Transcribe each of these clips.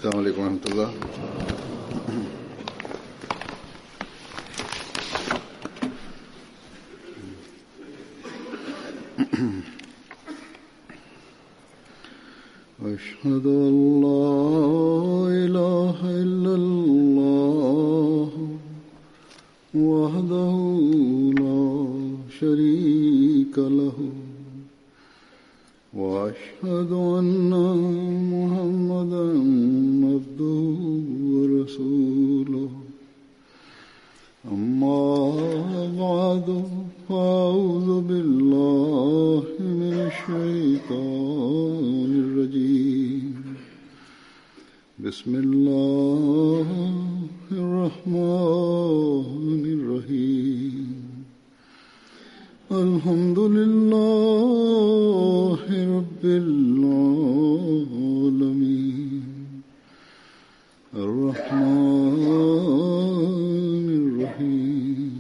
السلام عليكم ورحمة الله. أشهد أن لا إله إلا الله وحده لا شريك له وأشهد أن محمدا عبده ورسوله أما بعد فأعوذ بالله من الشيطان الرجيم بسم الله الرحمن الرحيم الحمد لله رب العالمين الرحمن الرحيم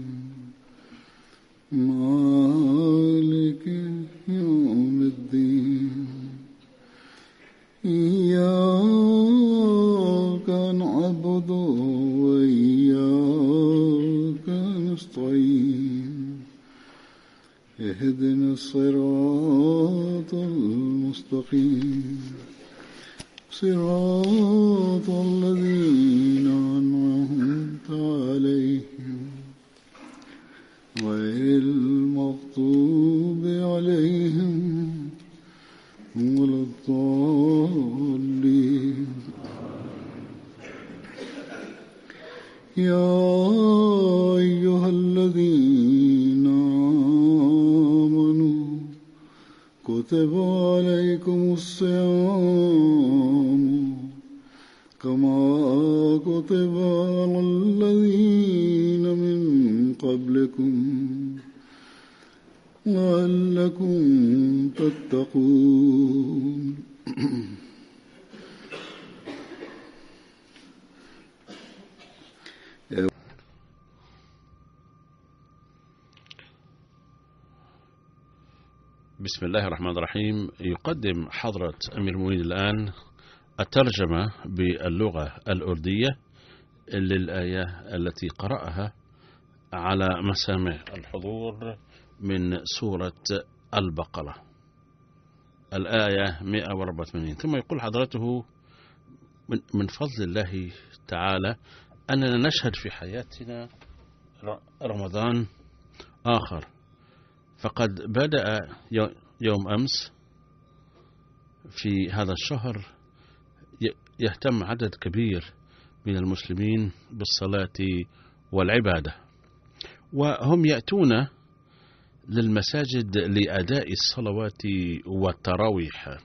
مالك يوم الدين إياك نعبد وإياك نستعين اهدنا الصراط المستقيم صراط الذين أنعمت عليهم غير المغضوب عليهم ولا الضالين. يا أيها الذين آمنوا كتب عليكم الصيام كما كتب على الذين من قبلكم لعلكم تتقون. بسم الله الرحمن الرحيم. يقدم حضرة أمير المؤمنين الآن الترجمة باللغة الأردية للآية التي قرأها على مسامع الحضور من سورة البقرة الآية 184. ثم يقول حضرته من فضل الله تعالى أننا نشهد في حياتنا رمضان آخر، فقد بدأ يوم أمس في هذا الشهر يهتم عدد كبير من المسلمين بالصلاة والعبادة، وهم يأتون للمساجد لأداء الصلوات والتراويح.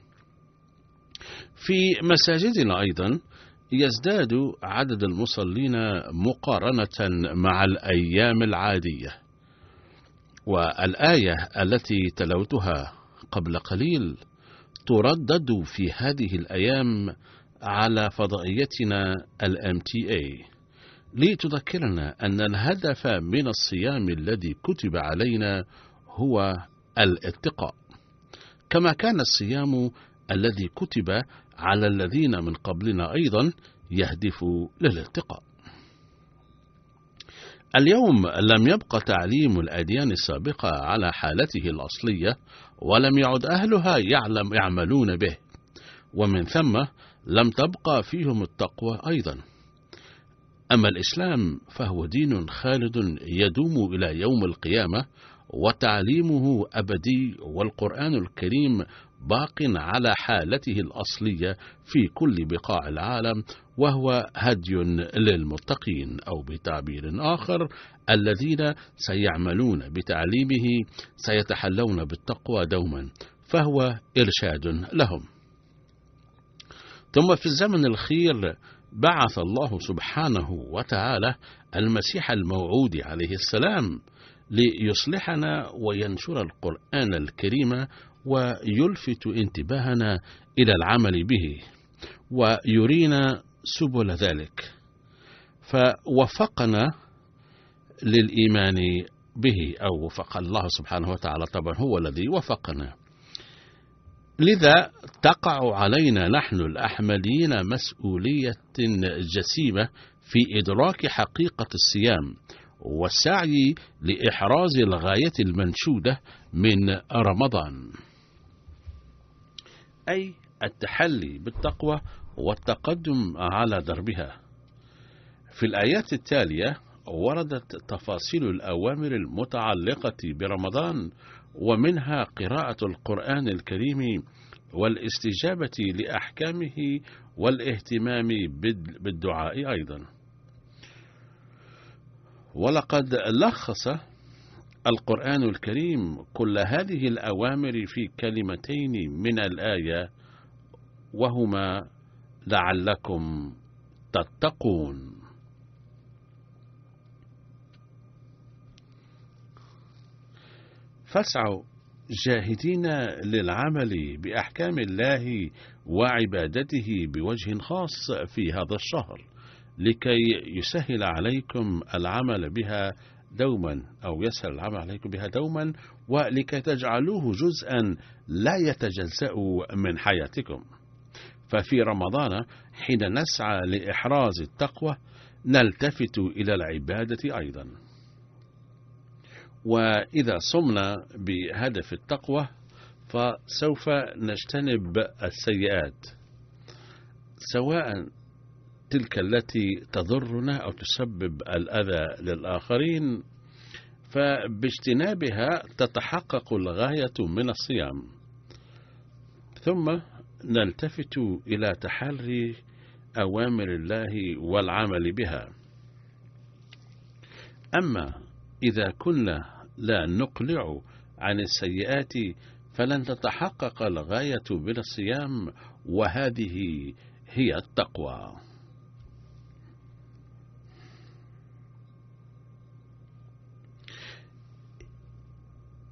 في مساجدنا أيضا يزداد عدد المصلين مقارنة مع الأيام العادية، والآية التي تلوتها قبل قليل تردد في هذه الأيام على فضائيتنا الMTA لتذكرنا أن الهدف من الصيام الذي كتب علينا هو الاتقاء، كما كان الصيام الذي كتب على الذين من قبلنا أيضا يهدف للاتقاء. اليوم لم يبق تعليم الأديان السابقة على حالته الأصلية، ولم يعد أهلها يعملون به، ومن ثم لم تبقى فيهم التقوى أيضا. أما الإسلام فهو دين خالد يدوم إلى يوم القيامة، وتعليمه أبدي، والقرآن الكريم باق على حالته الأصلية في كل بقاع العالم، وهو هدي للمتقين، أو بتعبير آخر الذين سيعملون بتعليمه سيتحلون بالتقوى دوما، فهو إرشاد لهم. ثم في الزمن الأخير بعث الله سبحانه وتعالى المسيح الموعود عليه السلام ليصلحنا وينشر القرآن الكريم ويلفت انتباهنا إلى العمل به ويرينا سبل ذلك، فوفقنا للإيمان به، أو وفق الله سبحانه وتعالى، طبعا هو الذي وفقنا. لذا تقع علينا نحن الأحمديين مسؤولية جسيمة في إدراك حقيقة الصيام والسعي لإحراز الغاية المنشودة من رمضان، أي التحلي بالتقوى والتقدم على دربها. في الآيات التالية وردت تفاصيل الأوامر المتعلقة برمضان، ومنها قراءة القرآن الكريم والاستجابة لأحكامه والاهتمام بالدعاء أيضا. ولقد لخص القرآن الكريم كل هذه الأوامر في كلمتين من الآية، وهما لعلكم تتقون. فاسعوا جاهدين للعمل بأحكام الله وعبادته بوجه خاص في هذا الشهر، لكي يسهل عليكم العمل بها دوما، أو يسهل العمل عليكم بها دوما، ولكي تجعلوه جزءا لا يتجزأ من حياتكم. ففي رمضان حين نسعى لإحراز التقوى نلتفت إلى العبادة أيضا. وإذا صمنا بهدف التقوى فسوف نجتنب السيئات، سواء تلك التي تضرنا أو تسبب الأذى للآخرين، فباجتنابها تتحقق الغاية من الصيام. ثم نلتفت إلى تحري أوامر الله والعمل بها. أما إذا كنا لا نقلع عن السيئات فلن تتحقق الغاية من الصيام، وهذه هي التقوى.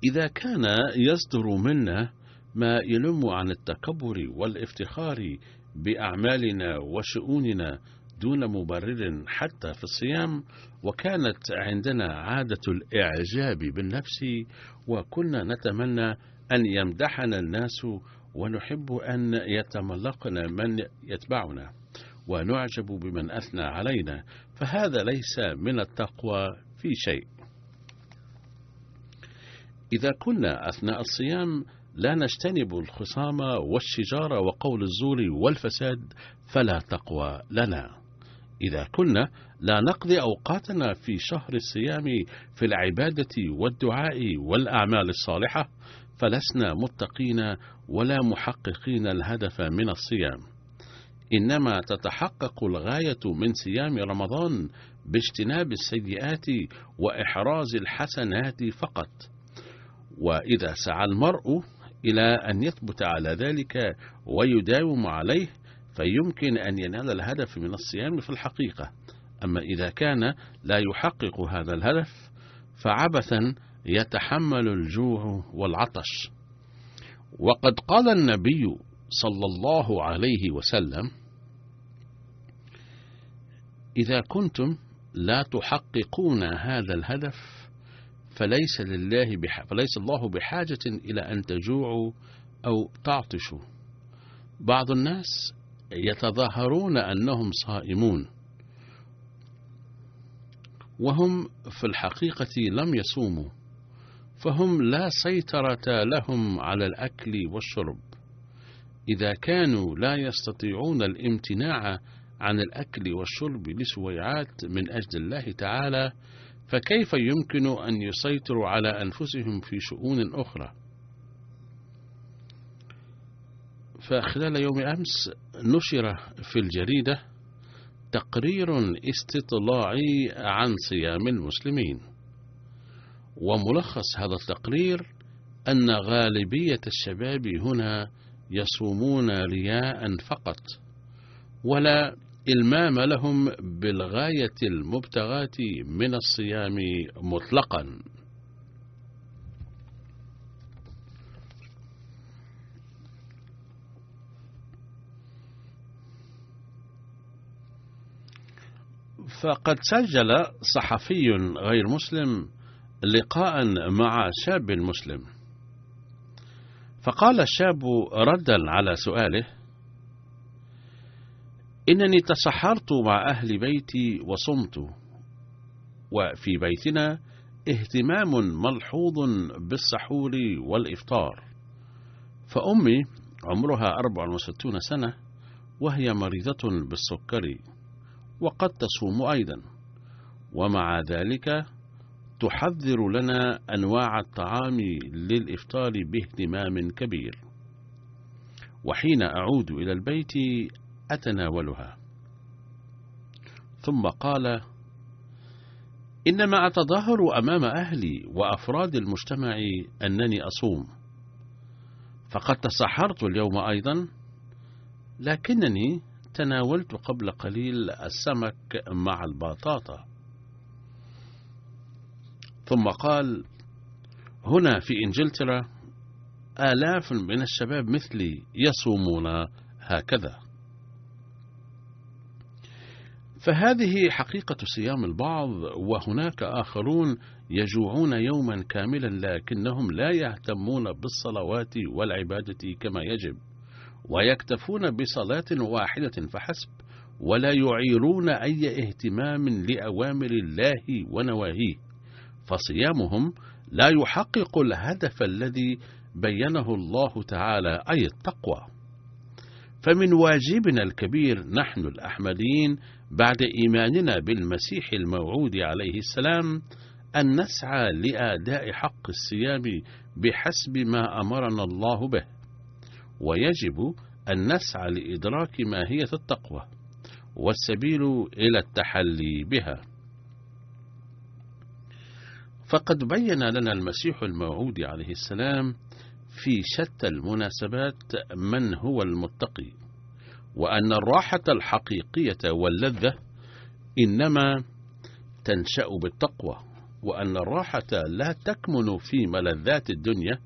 إذا كان يصدر منا ما ينم عن التكبر والافتخار بأعمالنا وشؤوننا دون مبرر حتى في الصيام، وكانت عندنا عادة الإعجاب بالنفس، وكنا نتمنى أن يمدحنا الناس، ونحب أن يتملقنا من يتبعنا، ونعجب بمن أثنى علينا، فهذا ليس من التقوى في شيء. إذا كنا أثناء الصيام لا نجتنب الخصام والشجار وقول الزور والفساد فلا تقوى لنا. إذا كنا لا نقضي أوقاتنا في شهر الصيام في العبادة والدعاء والأعمال الصالحة فلسنا متقين ولا محققين الهدف من الصيام. إنما تتحقق الغاية من صيام رمضان باجتناب السيئات وإحراز الحسنات فقط. وإذا سعى المرء إلى أن يثبت على ذلك ويداوم عليه فيمكن أن ينال الهدف من الصيام في الحقيقة. أما إذا كان لا يحقق هذا الهدف فعبثا يتحمل الجوع والعطش. وقد قال النبي صلى الله عليه وسلم: إذا كنتم لا تحققون هذا الهدف فليس الله بحاجة إلى أن تجوعوا أو تعطشوا. بعض الناس يتظاهرون أنهم صائمون وهم في الحقيقة لم يصوموا، فهم لا سيطرة لهم على الأكل والشرب. إذا كانوا لا يستطيعون الامتناع عن الأكل والشرب لسويعات من أجل الله تعالى، فكيف يمكن أن يسيطروا على أنفسهم في شؤون أخرى؟ فخلال يوم أمس نشر في الجريدة تقرير استطلاعي عن صيام المسلمين، وملخص هذا التقرير أن غالبية الشباب هنا يصومون رياء فقط، ولا إلمام لهم بالغاية المبتغاة من الصيام مطلقا. فقد سجل صحفي غير مسلم لقاء مع شاب مسلم، فقال الشاب ردا على سؤاله: إنني تسحرت مع أهل بيتي وصمت، وفي بيتنا اهتمام ملحوظ بالسحور والإفطار، فأمي عمرها 64 سنة وهي مريضة بالسكري وقد تصوم أيضا، ومع ذلك تحضر لنا أنواع الطعام للإفطار باهتمام كبير، وحين أعود إلى البيت أتناولها. ثم قال: إنما أتظاهر أمام أهلي وأفراد المجتمع أنني أصوم، فقد تسحرت اليوم أيضا، لكنني تناولت قبل قليل السمك مع البطاطا. ثم قال: هنا في إنجلترا آلاف من الشباب مثلي يصومون هكذا. فهذه حقيقة صيام البعض، وهناك آخرون يجوعون يوما كاملا لكنهم لا يهتمون بالصلوات والعبادة كما يجب، ويكتفون بصلاة واحدة فحسب، ولا يعيرون أي اهتمام لأوامر الله ونواهيه، فصيامهم لا يحقق الهدف الذي بينه الله تعالى، أي التقوى. فمن واجبنا الكبير نحن الأحمديين بعد إيماننا بالمسيح الموعود عليه السلام أن نسعى لأداء حق الصيام بحسب ما أمرنا الله به، ويجب أن نسعى لإدراك ماهية التقوى والسبيل إلى التحلي بها. فقد بين لنا المسيح الموعود عليه السلام في شتى المناسبات من هو المتقي، وأن الراحة الحقيقية واللذة إنما تنشأ بالتقوى، وأن الراحة لا تكمن في ملذات الدنيا،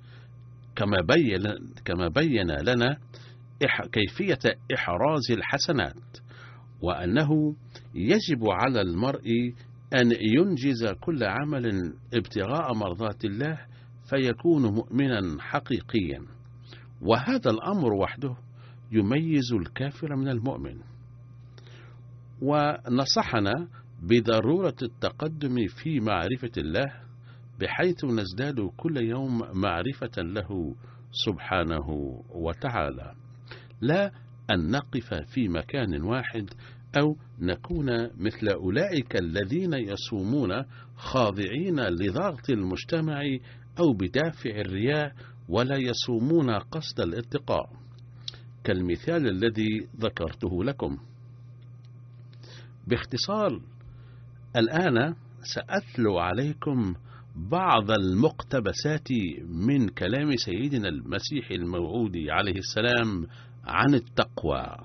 كما بين لنا كيفية إحراز الحسنات، وأنه يجب على المرء أن ينجز كل عمل ابتغاء مرضات الله فيكون مؤمنا حقيقيا، وهذا الأمر وحده يميز الكافر من المؤمن. ونصحنا بضرورة التقدم في معرفة الله، بحيث نزداد كل يوم معرفة له سبحانه وتعالى، لا أن نقف في مكان واحد أو نكون مثل أولئك الذين يصومون خاضعين لضغط المجتمع أو بدافع الرياء، ولا يصومون قصد الاتقاء، كالمثال الذي ذكرته لكم. باختصار، الآن سأتلو عليكم بعض المقتبسات من كلام سيدنا المسيح الموعود عليه السلام عن التقوى.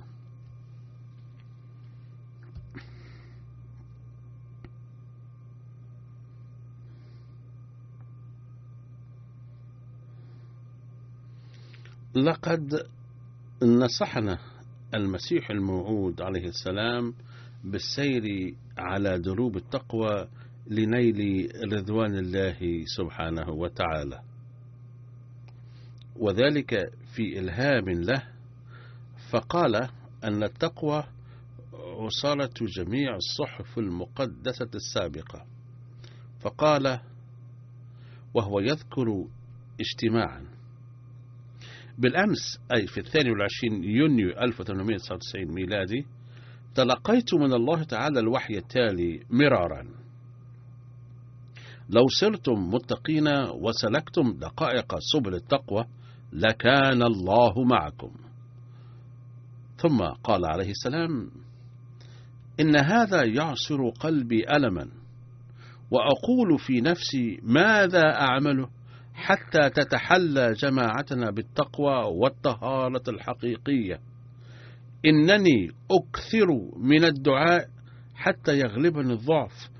لقد نصحنا المسيح الموعود عليه السلام بالسير على دروب التقوى لنيل رضوان الله سبحانه وتعالى، وذلك في إلهام له، فقال أن التقوى عصارة جميع الصحف المقدسة السابقة. فقال وهو يذكر اجتماعا: بالأمس، أي في 22 يونيو 1899 ميلادي، تلقيت من الله تعالى الوحي التالي مرارا: لو صرتم متقين وسلكتم دقائق سبل التقوى لكان الله معكم. ثم قال عليه السلام: إن هذا يعصر قلبي ألما، وأقول في نفسي ماذا أعمله حتى تتحلى جماعتنا بالتقوى والطهارة الحقيقية. إنني أكثر من الدعاء حتى يغلبني الضعف،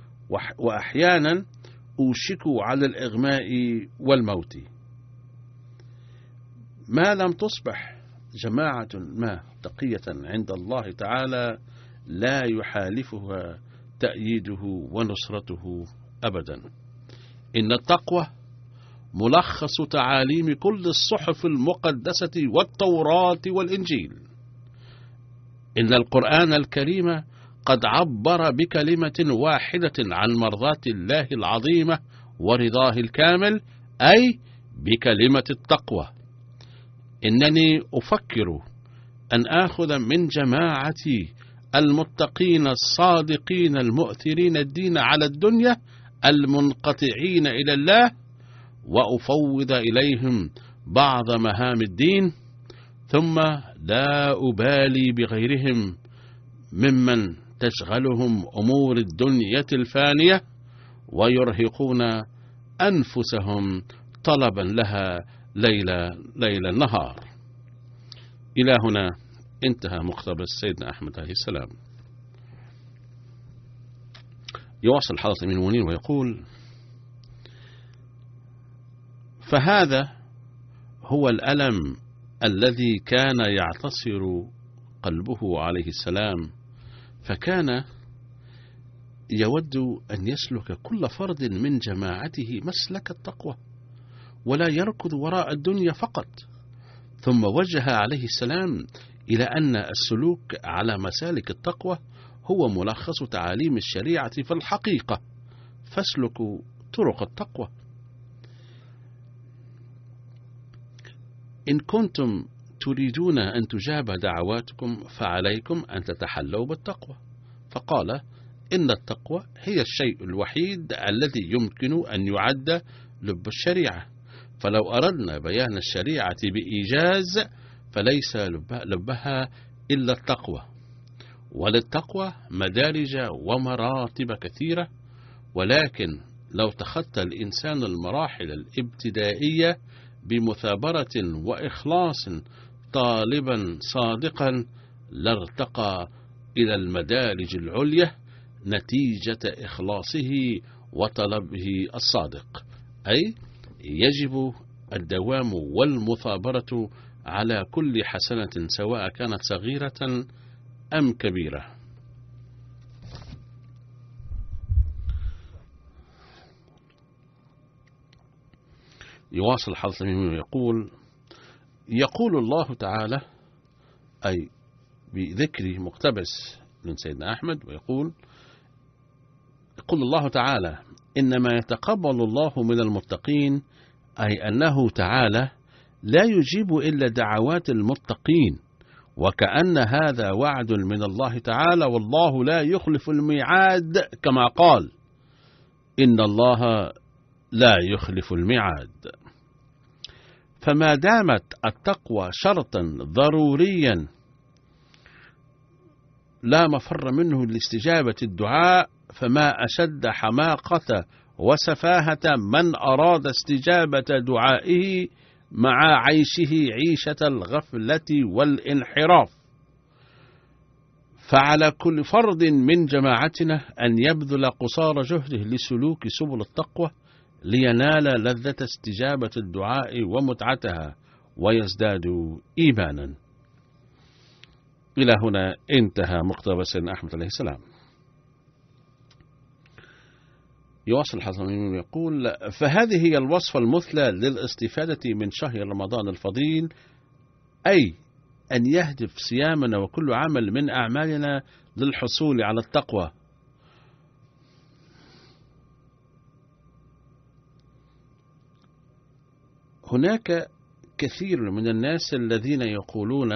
وأحيانا أوشك على الإغماء والموت. ما لم تصبح جماعة ما تقية عند الله تعالى لا يحالفها تأييده ونصرته أبدا. إن التقوى ملخص تعاليم كل الصحف المقدسة والتوراة والإنجيل. إن القرآن الكريم قد عبر بكلمة واحدة عن مرضاة الله العظيمة ورضاه الكامل، أي بكلمة التقوى. إنني أفكر أن آخذ من جماعة المتقين الصادقين المؤثرين الدين على الدنيا المنقطعين إلى الله، وأفوض إليهم بعض مهام الدين، ثم لا أبالي بغيرهم ممن تشغلهم أمور الدنيا الفانية ويرهقون أنفسهم طلبا لها ليل النهار. إلى هنا انتهى مقتبس سيدنا أحمد عليه السلام. يواصل حضرة أمين المؤمنين ويقول: فهذا هو الألم الذي كان يعتصر قلبه عليه السلام، فكان يود أن يسلك كل فرد من جماعته مسلك التقوى ولا يركض وراء الدنيا فقط. ثم وجه عليه السلام إلى أن السلوك على مسالك التقوى هو ملخص تعاليم الشريعة في الحقيقة، فاسلكوا طرق التقوى. إن كنتم تريدون أن تجاب دعواتكم فعليكم أن تتحلوا بالتقوى. فقال: إن التقوى هي الشيء الوحيد الذي يمكن أن يعد لب الشريعة، فلو أردنا بيان الشريعة بإيجاز فليس لبها إلا التقوى، وللتقوى مدارج ومراتب كثيرة، ولكن لو تخطى الإنسان المراحل الابتدائية بمثابرة وإخلاص طالبا صادقا لارتقى إلى المدارج العليا نتيجة إخلاصه وطلبه الصادق. أي يجب الدوام والمثابرة على كل حسنة سواء كانت صغيرة أم كبيرة. يواصل حضرة المؤمنين ويقول: يقول الله تعالى، أي بذكر مقتبس من سيدنا أحمد، ويقول: يقول الله تعالى: إنما يتقبل الله من المتقين، أي أنه تعالى لا يجيب إلا دعوات المتقين، وكأن هذا وعد من الله تعالى، والله لا يخلف الميعاد، كما قال: إن الله لا يخلف الميعاد. فما دامت التقوى شرطا ضروريا لا مفر منه لاستجابة الدعاء، فما أشد حماقة وسفاهة من أراد استجابة دعائه مع عيشه عيشة الغفلة والانحراف. فعلى كل فرد من جماعتنا أن يبذل قصارى جهده لسلوك سبل التقوى لينال لذة استجابة الدعاء ومتعتها ويزداد إيمانا. إلى هنا انتهى مقتبس سيدنا أحمد عليه السلام. يواصل حضرة المؤمنين ويقول: فهذه هي الوصفة المثلى للاستفادة من شهر رمضان الفضيل، أي أن يهدف صيامنا وكل عمل من أعمالنا للحصول على التقوى. هناك كثير من الناس الذين يقولون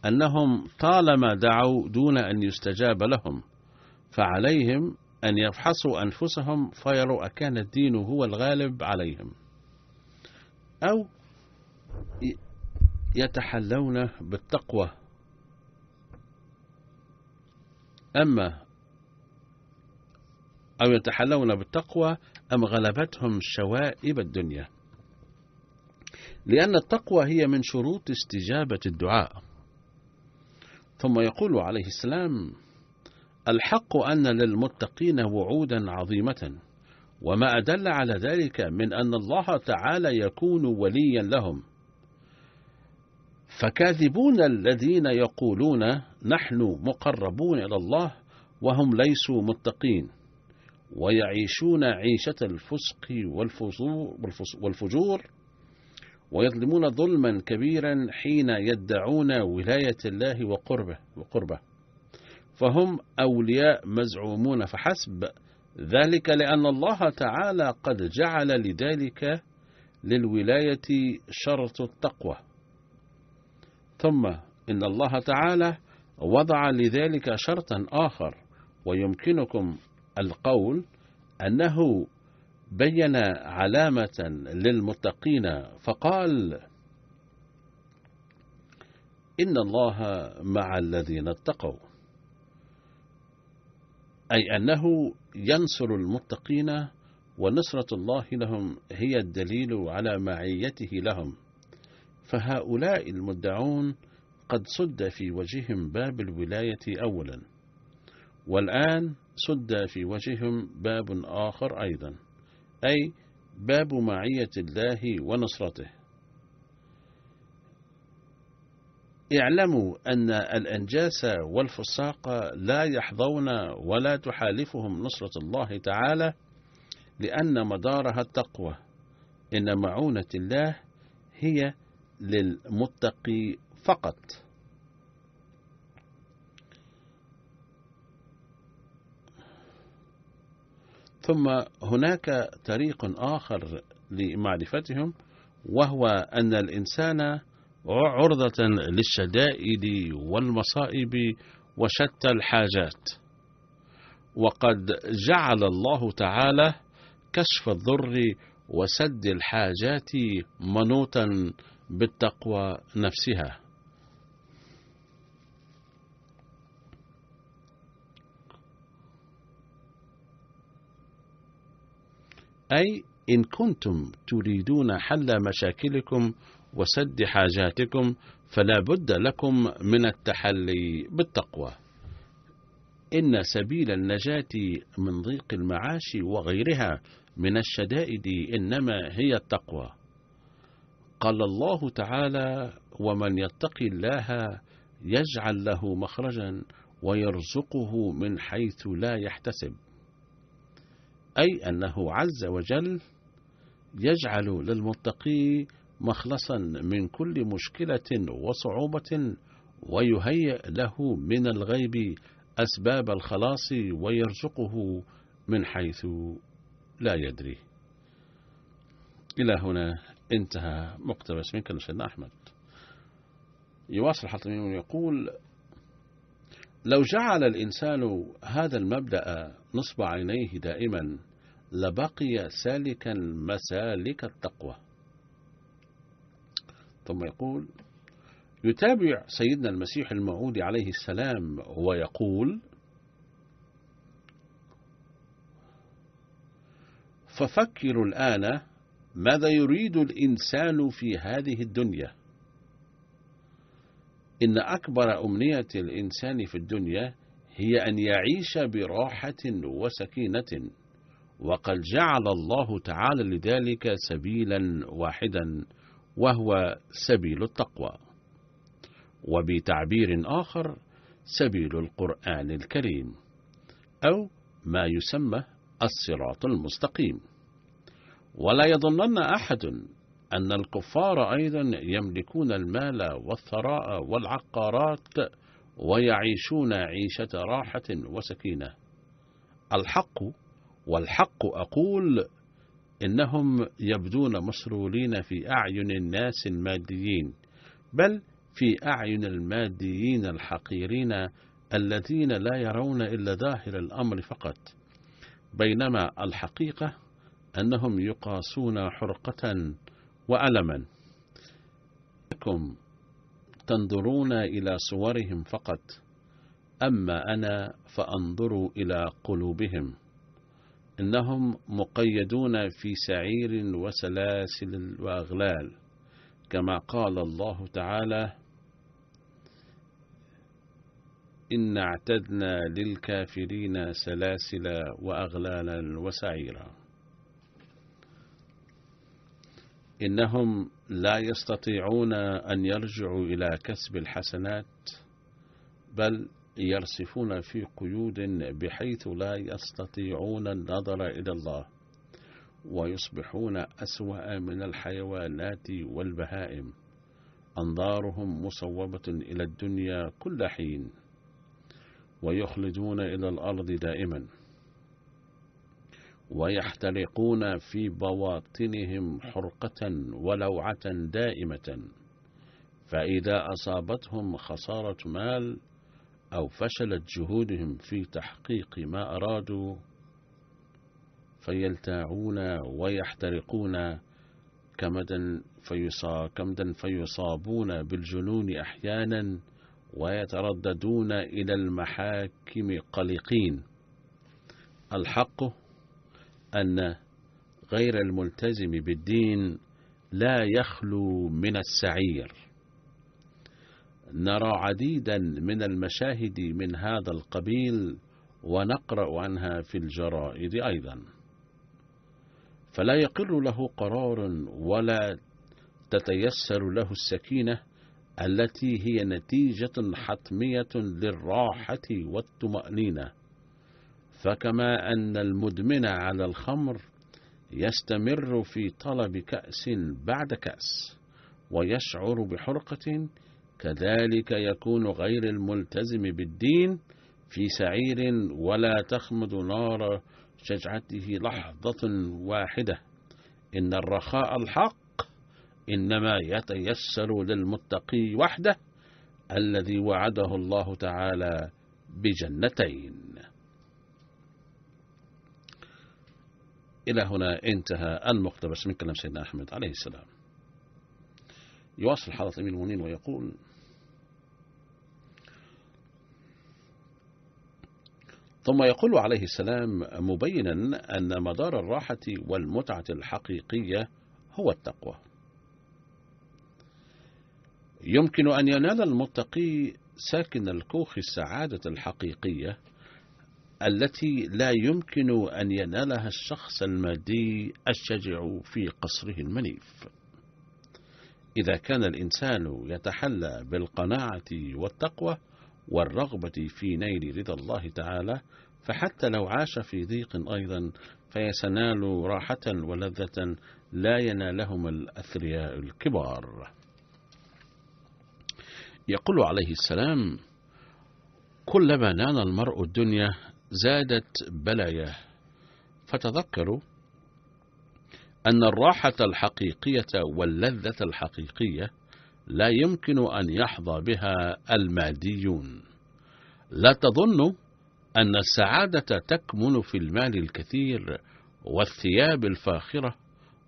أنهم طالما دعوا دون أن يستجاب لهم، فعليهم أن يفحصوا أنفسهم فيروا أكان الدين هو الغالب عليهم، أو يتحلون بالتقوى، أم غلبتهم شوائب الدنيا، لأن التقوى هي من شروط استجابة الدعاء. ثم يقول عليه السلام: الحق أن للمتقين وعودا عظيمة، وما أدل على ذلك من أن الله تعالى يكون وليا لهم. فكاذبون الذين يقولون نحن مقربون إلى الله وهم ليسوا متقين، ويعيشون عيشة الفسق والفجور، ويظلمون ظلما كبيرا حين يدعون ولاية الله وقربه، فهم أولياء مزعومون فحسب، ذلك لأن الله تعالى قد جعل لذلك للولاية شرط التقوى. ثم إن الله تعالى وضع لذلك شرطا آخر، ويمكنكم القول أنه بين علامة للمتقين فقال: إن الله مع الذين اتقوا، أي أنه ينصر المتقين، ونصرة الله لهم هي الدليل على معيته لهم. فهؤلاء المدعون قد سد في وجههم باب الولاية أولا، والآن سد في وجههم باب آخر أيضا، أي باب معية الله ونصرته. اعلموا أن الأنجاس والفساق لا يحظون ولا تحالفهم نصرة الله تعالى، لأن مدارها التقوى. إن معونة الله هي للمتقي فقط. ثم هناك طريق آخر لمعرفتهم، وهو أن الإنسان عرضة للشدائد والمصائب وشتى الحاجات، وقد جعل الله تعالى كشف الضر وسد الحاجات منوطا بالتقوى نفسها. أي إن كنتم تريدون حل مشاكلكم وسد حاجاتكم، فلا بد لكم من التحلي بالتقوى. إن سبيل النجاة من ضيق المعاش وغيرها من الشدائد إنما هي التقوى. قال الله تعالى: ومن يتق الله يجعل له مخرجا ويرزقه من حيث لا يحتسب، أي أنه عز وجل يجعل للمتقي مخلصا من كل مشكلة وصعوبة، ويهيئ له من الغيب أسباب الخلاص، ويرزقه من حيث لا يدري. إلى هنا انتهى مقتبس من كلام سيدنا أحمد. يواصل حطمي ويقول: لو جعل الإنسان هذا المبدأ نصب عينيه دائما لبقي سالكا مسالك التقوى. ثم يقول: يتابع سيدنا المسيح الموعود عليه السلام ويقول: ففكروا الآن ماذا يريد الإنسان في هذه الدنيا. إن أكبر أمنية الإنسان في الدنيا هي أن يعيش براحة وسكينة، وقد جعل الله تعالى لذلك سبيلا واحدا، وهو سبيل التقوى، وبتعبير آخر سبيل القرآن الكريم، أو ما يسمى الصراط المستقيم. ولا يظنن أحد أن الكفار أيضا يملكون المال والثراء والعقارات ويعيشون عيشة راحة وسكينة. والحق أقول إنهم يبدون مسرورين في أعين الناس الماديين، بل في أعين الماديين الحقيرين الذين لا يرون إلا ظاهر الأمر فقط، بينما الحقيقة أنهم يقاسون حرقة وألما. لكم تنظرون إلى صورهم فقط، أما أنا فأنظر إلى قلوبهم، إنهم مقيدون في سعير وسلاسل وأغلال، كما قال الله تعالى: إن اعتدنا للكافرين سلاسل وأغلالا وسعيرا. إنهم لا يستطيعون أن يرجعوا إلى كسب الحسنات، بل يرسفون في قيود بحيث لا يستطيعون النظر إلى الله، ويصبحون أسوأ من الحيوانات والبهائم، أنظارهم مصوبة إلى الدنيا كل حين، ويخلدون إلى الأرض دائما، ويحترقون في بواطنهم حرقة ولوعة دائمة، فإذا أصابتهم خسارة مال أو فشلت جهودهم في تحقيق ما أرادوا فيلتاعون ويحترقون كمدا فيصابون بالجنون أحيانا، ويترددون إلى المحاكم قلقين. الحق أن غير الملتزم بالدين لا يخلو من السعير. نرى عديدا من المشاهد من هذا القبيل ونقرأ عنها في الجرائد أيضا، فلا يقر له قرار ولا تتيسر له السكينة التي هي نتيجة حتمية للراحة والطمأنينة. فكما أن المدمن على الخمر يستمر في طلب كأس بعد كأس ويشعر بحرقة، كذلك يكون غير الملتزم بالدين في سعير ولا تخمد نار شجعته لحظة واحدة. إن الرخاء الحق إنما يتيسر للمتقي وحده الذي وعده الله تعالى بجنتين. إلى هنا انتهى المقتبس من كلام سيدنا أحمد عليه السلام. يواصل حضرة أمير المؤمنين ويقول: ثم يقول عليه السلام مبينا أن مدار الراحة والمتعة الحقيقية هو التقوى. يمكن أن ينال المتقي ساكن الكوخ السعادة الحقيقية التي لا يمكن أن ينالها الشخص المادي الشجع في قصره المنيف. إذا كان الإنسان يتحلى بالقناعة والتقوى والرغبة في نيل رضا الله تعالى، فحتى لو عاش في ضيق أيضا فيسنال راحة ولذة لا ينالهما الأثرياء الكبار. يقول عليه السلام: كلما نال المرء الدنيا زادت بلاياه، فتذكروا أن الراحة الحقيقية واللذة الحقيقية لا يمكن أن يحظى بها الماديون. لا تظنوا أن السعادة تكمن في المال الكثير والثياب الفاخرة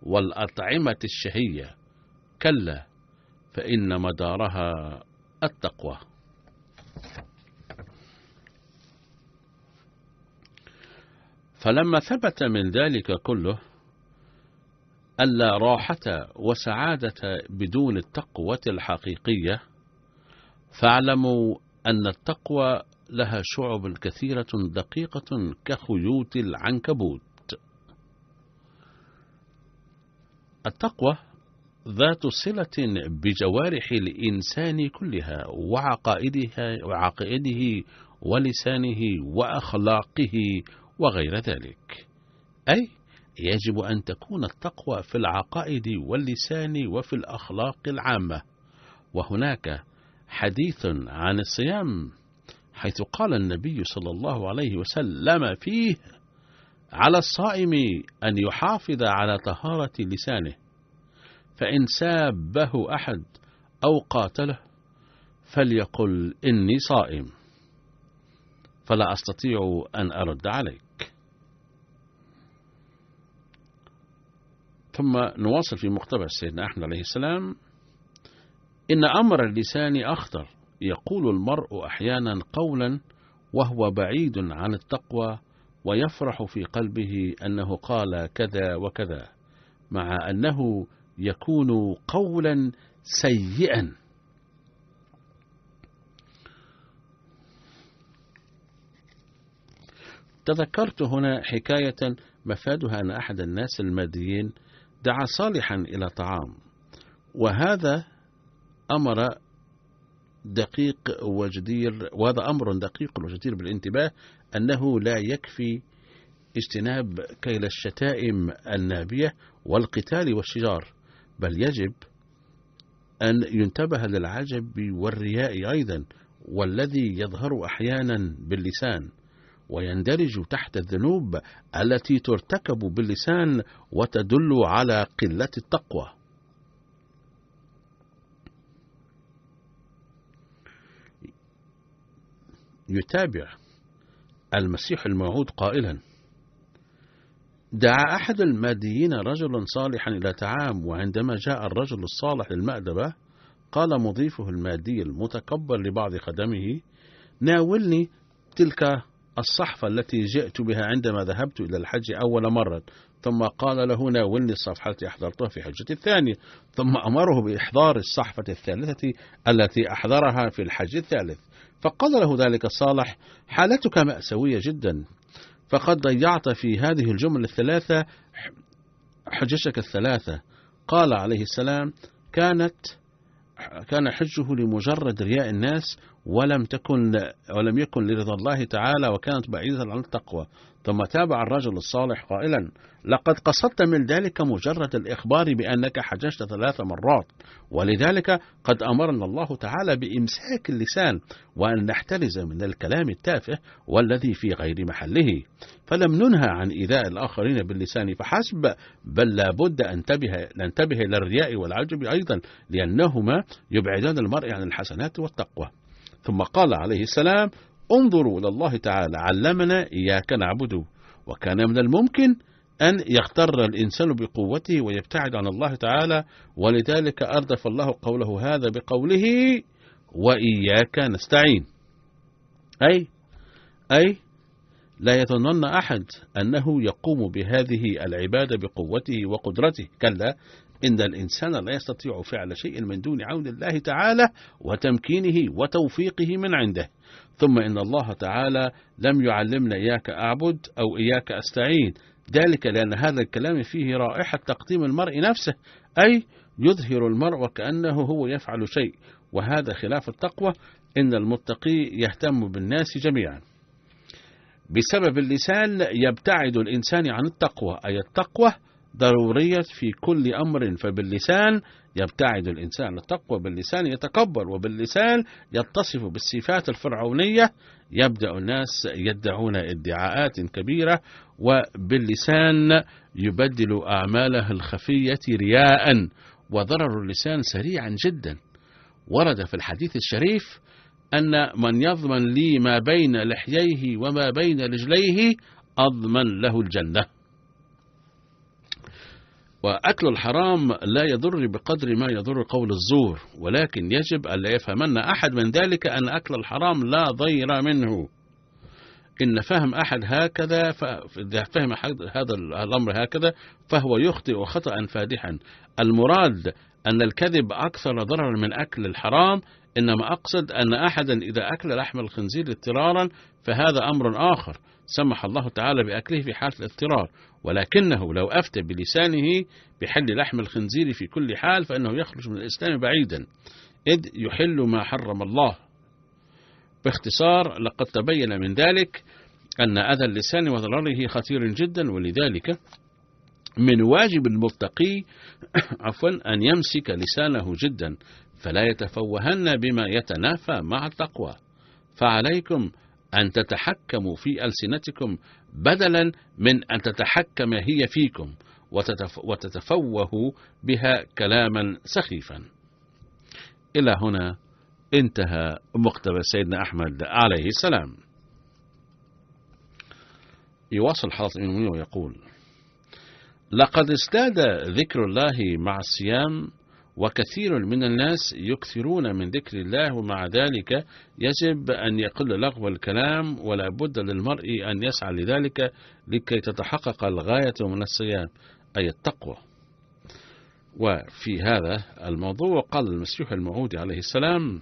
والأطعمة الشهية، كلا، فإن مدارها التقوى. فلما ثبت من ذلك كله أن لا راحة وسعادة بدون التقوى الحقيقية، فاعلموا أن التقوى لها شعب كثيرة دقيقة كخيوط العنكبوت. التقوى ذات صلة بجوارح الإنسان كلها وعقائده ولسانه وأخلاقه وغير ذلك، أي يجب أن تكون التقوى في العقائد واللسان وفي الأخلاق العامة. وهناك حديث عن الصيام حيث قال النبي صلى الله عليه وسلم فيه: على الصائم أن يحافظ على طهارة لسانه، فإن سابه أحد أو قاتله فليقل إني صائم، فلا أستطيع أن أرد عليك. ثم نواصل في مقتبس سيدنا أحمد عليه السلام: إن أمر اللسان أخطر، يقول المرء أحيانا قولا وهو بعيد عن التقوى ويفرح في قلبه أنه قال كذا وكذا، مع أنه يكون قولا سيئا. تذكرت هنا حكاية مفادها أن أحد الناس الماديين دعا صالحا إلى طعام، وهذا أمر دقيق وجدير، وهذا أمر دقيق وجدير بالانتباه، أنه لا يكفي اجتناب كيل الشتائم النابية والقتال والشجار، بل يجب أن ينتبه للعجب والرياء أيضا، والذي يظهر أحيانا باللسان ويندرج تحت الذنوب التي ترتكب باللسان وتدل على قلة التقوى. يتابع المسيح الموعود قائلا: دعا أحد الماديين رجلا صالحا إلى طعام، وعندما جاء الرجل الصالح للمأدبة قال مضيفه المادي المتكبر لبعض خدمه: ناولني تلك الصحفة التي جئت بها عندما ذهبت إلى الحج أول مرة. ثم قال له: ناولني الصفحة التي أحضرتها في حجة الثانية. ثم أمره بإحضار الصحفة الثالثة التي أحضرها في الحج الثالث. فقال له ذلك الصالح: حالتك مأساوية جدا، فقد ضيعت في هذه الجمل الثلاثة حججك الثلاثة. قال عليه السلام: كان حجه لمجرد رياء الناس، ولم يكن لرضا الله تعالى، وكانت بعيدة عن التقوى. ثم تابع الرجل الصالح قائلا: لقد قصدت من ذلك مجرد الإخبار بأنك حججت 3 مرات، ولذلك قد أمرنا الله تعالى بإمساك اللسان، وأن نحترز من الكلام التافه والذي في غير محله. فلم ننهى عن إيذاء الآخرين باللسان فحسب، بل لابد أن ننتبه إلى الرياء والعجب أيضا، لأنهما يبعدان المرء عن الحسنات والتقوى. ثم قال عليه السلام: انظروا إلى الله تعالى، علمنا إياك نعبد. وكان من الممكن أن يغتر الإنسان بقوته ويبتعد عن الله تعالى، ولذلك أردف الله قوله هذا بقوله: وإياك نستعين. أي لا يظنن أحد أنه يقوم بهذه العبادة بقوته وقدرته، كلا، إن الإنسان لا يستطيع فعل شيء من دون عون الله تعالى وتمكينه وتوفيقه من عنده. ثم إن الله تعالى لم يعلمنا إياك أعبد أو إياك أستعين، ذلك لأن هذا الكلام فيه رائحة تقديم المرء نفسه، أي يظهر المرء وكأنه هو يفعل شيء، وهذا خلاف التقوى. إن المتقي يهتم بالناس جميعا. بسبب اللسان يبتعد الإنسان عن التقوى، أي التقوى ضرورية في كل أمر، فباللسان يبتعد الإنسان عن التقوى، باللسان يتكبر، وباللسان يتصف بالصفات الفرعونية، يبدأ الناس يدعون ادعاءات كبيرة، وباللسان يبدل أعماله الخفية رياء. وضرر اللسان سريعا جدا. ورد في الحديث الشريف أن من يضمن لي ما بين لحييه وما بين رجليه أضمن له الجنة. وأكل الحرام لا يضر بقدر ما يضر قول الزور، ولكن يجب أن لا يفهمن أحد من ذلك أن أكل الحرام لا ضير منه. إن فهم أحد هكذا فهم هذا الأمر هكذا فهو يخطئ خطأ فادحا. المراد أن الكذب أكثر ضررا من أكل الحرام، إنما أقصد أن أحدا إذا أكل لحم الخنزير اضطرارا فهذا أمر آخر، سمح الله تعالى بأكله في حالة الاضطرار، ولكنه لو أفتى بلسانه بحل لحم الخنزير في كل حال فإنه يخرج من الإسلام بعيدا، إذ يحل ما حرم الله. باختصار، لقد تبين من ذلك أن أذى اللسان وضرره خطير جدا، ولذلك من واجب المتقي أن يمسك لسانه جدا، فلا يتفوهن بما يتنافى مع التقوى. فعليكم أن تتحكموا في ألسنتكم بدلا من أن تتحكم هي فيكم وتتفوهوا بها كلاما سخيفا. إلى هنا انتهى مقتبس سيدنا أحمد عليه السلام. يواصل حضرة الإمام ويقول: لقد ازداد ذكر الله مع الصيام، وكثير من الناس يكثرون من ذكر الله، ومع ذلك يجب أن يقل لغو الكلام، ولا بد للمرء أن يسعى لذلك لكي تتحقق الغاية من الصيام، أي التقوى. وفي هذا الموضوع قال المسيح الموعود عليه السلام: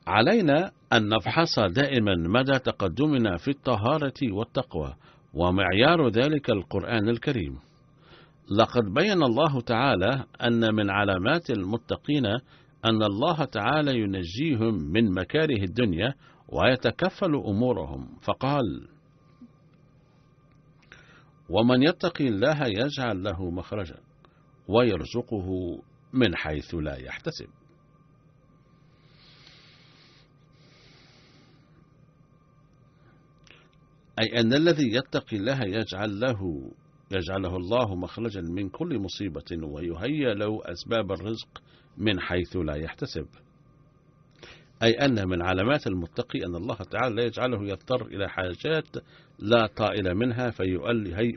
علينا أن نفحص دائما مدى تقدمنا في الطهارة والتقوى، ومعيار ذلك القرآن الكريم. لقد بين الله تعالى أن من علامات المتقين أن الله تعالى ينجيهم من مكاره الدنيا ويتكفل أمورهم، فقال: ومن يتقي الله يجعل له مخرجا ويرزقه من حيث لا يحتسب. أي أن الذي يتقي الله يجعله الله مخرجا من كل مصيبة ويهيئ له أسباب الرزق من حيث لا يحتسب. أي أن من علامات المتقي أن الله تعالى لا يجعله يضطر إلى حاجات لا طائل منها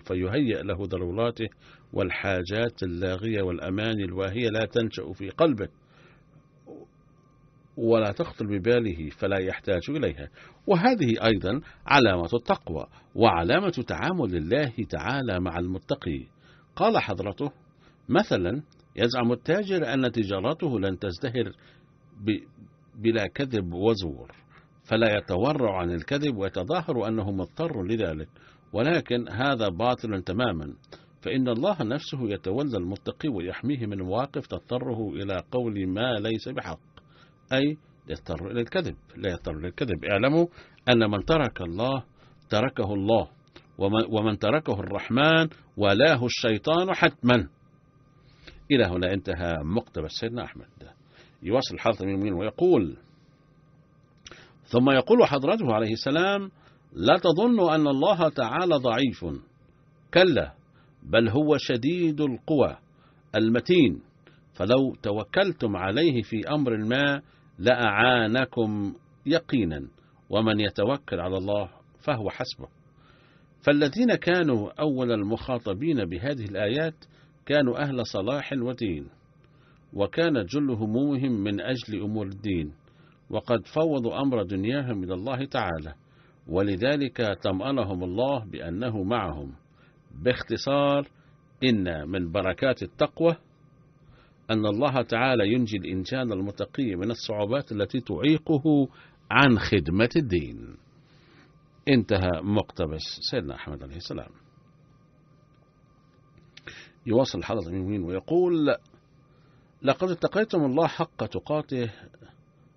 فيهيئ له ضروراته والحاجات اللاغية والأماني الواهية لا تنشأ في قلبه ولا تخطر بباله فلا يحتاج إليها. وهذه أيضا علامة التقوى وعلامة تعامل الله تعالى مع المتقي. قال حضرته: مثلا يزعم التاجر أن تجارته لن تزدهر بلا كذب وزور، فلا يتورع عن الكذب ويتظاهر أنه مضطر لذلك، ولكن هذا باطل تماما، فإن الله نفسه يتولى المتقي ويحميه من مواقف تضطره إلى قول ما ليس بحق، أي يضطر إلى الكذب. لا يضطر إلى الكذب. اعلموا أن من ترك الله تركه الله، ومن تركه الرحمن ولاه الشيطان حتما. إلى هنا انتهى مقتبس سيدنا أحمد. يواصل حضرة المؤمنين ويقول: ثم يقول حضرته عليه السلام: لا تظنوا أن الله تعالى ضعيف، كلا، بل هو شديد القوى المتين، فلو توكلتم عليه في أمر ما لأعانكم يقينا، ومن يتوكل على الله فهو حسبه. فالذين كانوا أول المخاطبين بهذه الآيات كانوا أهل صلاح ودين، وكانت جل همومهم من أجل أمور الدين، وقد فوضوا أمر دنياهم إلى الله تعالى، ولذلك طمأنهم الله بأنه معهم. باختصار، إن من بركات التقوى أن الله تعالى ينجي الإنسان المتقي من الصعوبات التي تعيقه عن خدمة الدين. انتهى مقتبس سيدنا أحمد عليه السلام. يواصل حضرة المؤمنين ويقول: لقد اتقيتم الله حق تقاته،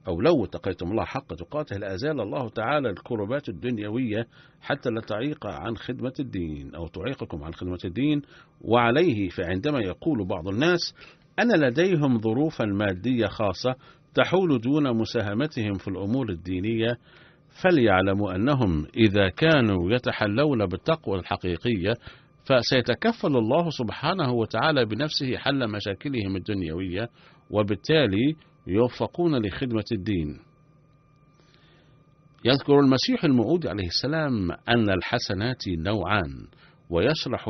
أو لو اتقيتم الله حق تقاته لأزال الله تعالى الكربات الدنيوية حتى لا تعيق عن خدمة الدين أو تعيقكم عن خدمة الدين. وعليه فعندما يقول بعض الناس أن لديهم ظروفا مادية خاصة تحول دون مساهمتهم في الأمور الدينية، فليعلموا أنهم إذا كانوا يتحلون بالتقوى الحقيقية فسيتكفل الله سبحانه وتعالى بنفسه حل مشاكلهم الدنيوية، وبالتالي يوفقون لخدمة الدين. يذكر المسيح الموعود عليه السلام أن الحسنات نوعان، ويشرح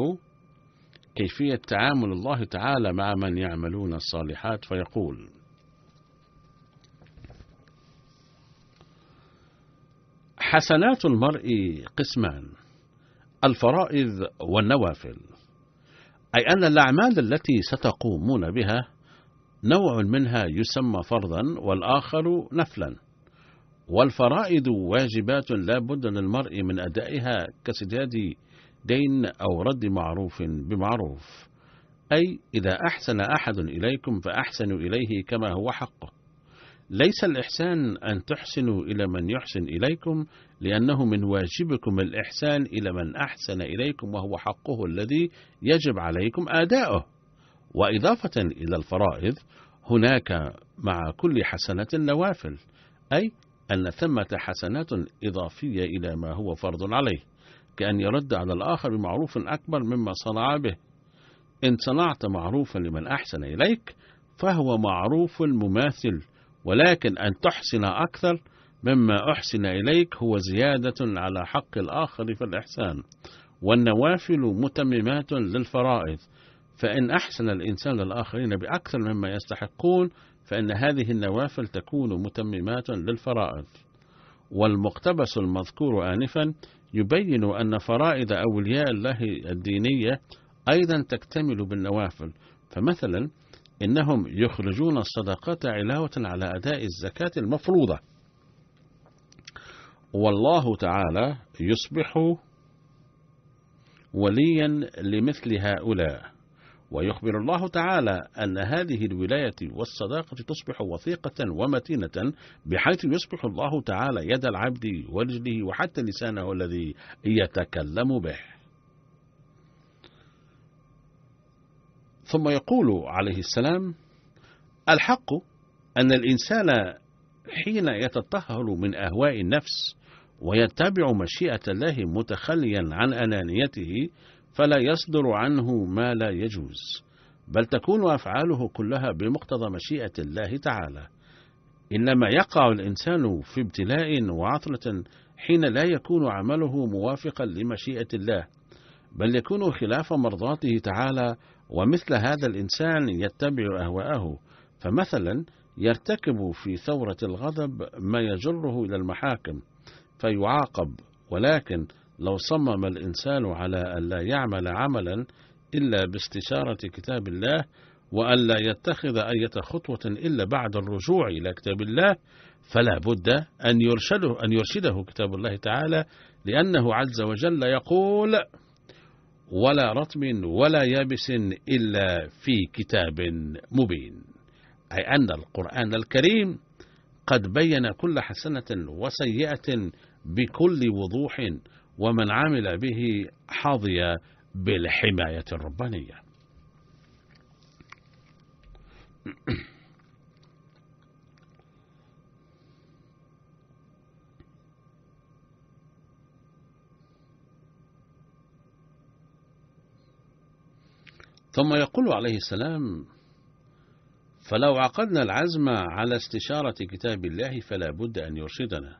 كيفية تعامل الله تعالى مع من يعملون الصالحات فيقول: حسنات المرء قسمان: الفرائض والنوافل. أي أن الأعمال التي ستقومون بها نوع منها يسمى فرضا والآخر نفلا، والفرائض واجبات لا بد للمرء من أدائها كسداد دين أو رد معروف بمعروف. أي إذا أحسن أحد إليكم فأحسنوا إليه كما هو حقه. ليس الإحسان أن تحسنوا إلى من يحسن إليكم، لأنه من واجبكم الإحسان إلى من أحسن إليكم وهو حقه الذي يجب عليكم أداؤه. وإضافة إلى الفرائض هناك مع كل حسنة نوافل، أي أن ثمة حسنات إضافية إلى ما هو فرض عليه، كأن يرد على الآخر بمعروف أكبر مما صنع به. إن صنعت معروفا لمن أحسن إليك فهو معروف مماثل، ولكن أن تحسن أكثر مما أحسن إليك هو زيادة على حق الآخر في الإحسان. والنوافل متممات للفرائض، فإن أحسن الإنسان للآخرين بأكثر مما يستحقون فإن هذه النوافل تكون متممات للفرائض. والمقتبس المذكور آنفا يبين أن فرائض أولياء الله الدينية أيضا تكتمل بالنوافل، فمثلا إنهم يخرجون الصدقات علاوة على أداء الزكاة المفروضة، والله تعالى يصبح وليا لمثل هؤلاء، ويخبر الله تعالى أن هذه الولاية والصداقة تصبح وثيقة ومتينة بحيث يصبح الله تعالى يد العبد ورجله وحتى لسانه الذي يتكلم به. ثم يقول عليه السلام: الحق أن الإنسان حين يتطهر من أهواء النفس ويتبع مشيئة الله متخليا عن أنانيته فلا يصدر عنه ما لا يجوز، بل تكون أفعاله كلها بمقتضى مشيئة الله تعالى. إنما يقع الإنسان في ابتلاء وعثرة حين لا يكون عمله موافقا لمشيئة الله، بل يكون خلاف مرضاته تعالى، ومثل هذا الإنسان يتبع أهواءه، فمثلا يرتكب في ثورة الغضب ما يجره إلى المحاكم فيعاقب، ولكن لو صمم الإنسان على ألا يعمل عملا إلا باستشارة كتاب الله وألا يتخذ أي خطوة إلا بعد الرجوع إلى كتاب الله، فلا بد أن يرشده كتاب الله تعالى، لأنه عز وجل يقول: ولا رطب ولا يابس إلا في كتاب مبين، أي أن القرآن الكريم قد بين كل حسنة وسيئة بكل وضوح، ومن عمل به حظي بالحماية الربانية. ثم يقول عليه السلام: فلو عقدنا العزم على استشارة كتاب الله فلا بد أن يرشدنا.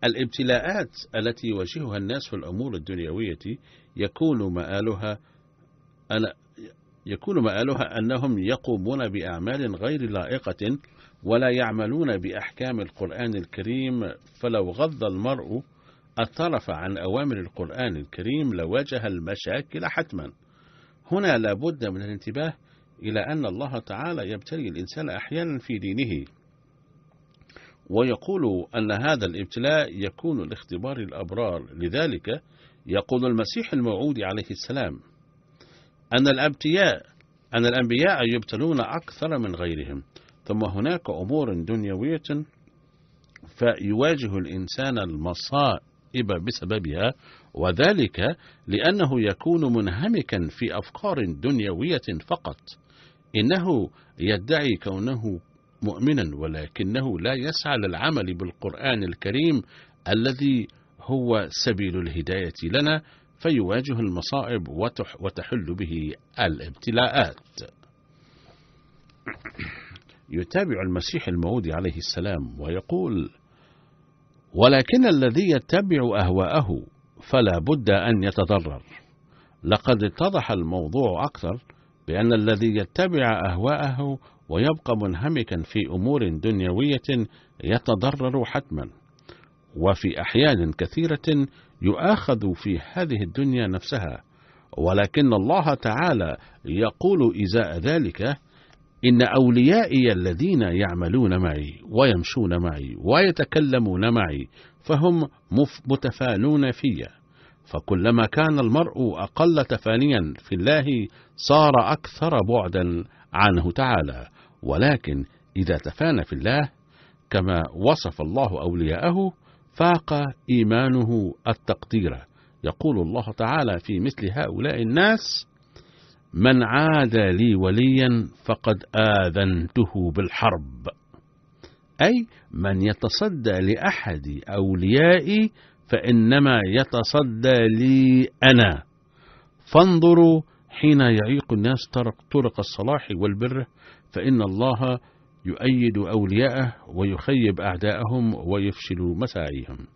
الابتلاءات التي يواجهها الناس في الأمور الدنيوية يكون مآلها أنهم يقومون بأعمال غير لائقة ولا يعملون بأحكام القرآن الكريم، فلو غض المرء الطرف عن أوامر القرآن الكريم لواجه المشاكل حتما. هنا لا بد من الانتباه إلى أن الله تعالى يبتلي الإنسان أحيانا في دينه، ويقول أن هذا الابتلاء يكون لاختبار الأبرار. لذلك يقول المسيح الموعود عليه السلام أن الأنبياء يبتلون أكثر من غيرهم، ثم هناك أمور دنيوية فيواجه الإنسان المصائب بسببها، وذلك لأنه يكون منهمكا في أفكار دنيوية فقط. إنه يدعي كونه مؤمنا ولكنه لا يسعى للعمل بالقرآن الكريم الذي هو سبيل الهداية لنا، فيواجه المصائب وتحل به الابتلاءات. يتابع المسيح الموعود عليه السلام ويقول: ولكن الذي يتبع أهواءه فلا بد أن يتضرر. لقد اتضح الموضوع أكثر بأن الذي يتبع أهواءه ويبقى منهمكا في أمور دنيوية يتضرر حتما، وفي أحيان كثيرة يؤاخذ في هذه الدنيا نفسها، ولكن الله تعالى يقول إزاء ذلك: إن أوليائي الذين يعملون معي ويمشون معي ويتكلمون معي فهم متفانون في. فكلما كان المرء أقل تفانيا في الله صار أكثر بعدا عنه تعالى، ولكن إذا تفانى في الله كما وصف الله أولياءه فاق إيمانه التقدير. يقول الله تعالى في مثل هؤلاء الناس: من عاد لي وليا فقد آذنته بالحرب، أي من يتصدى لأحد أوليائي فإنما يتصدى لي أنا. فانظروا حين يعيق الناس طرق الصلاح والبر فإن الله يؤيد أولياءه ويخيب أعداءهم ويفشل مساعيهم.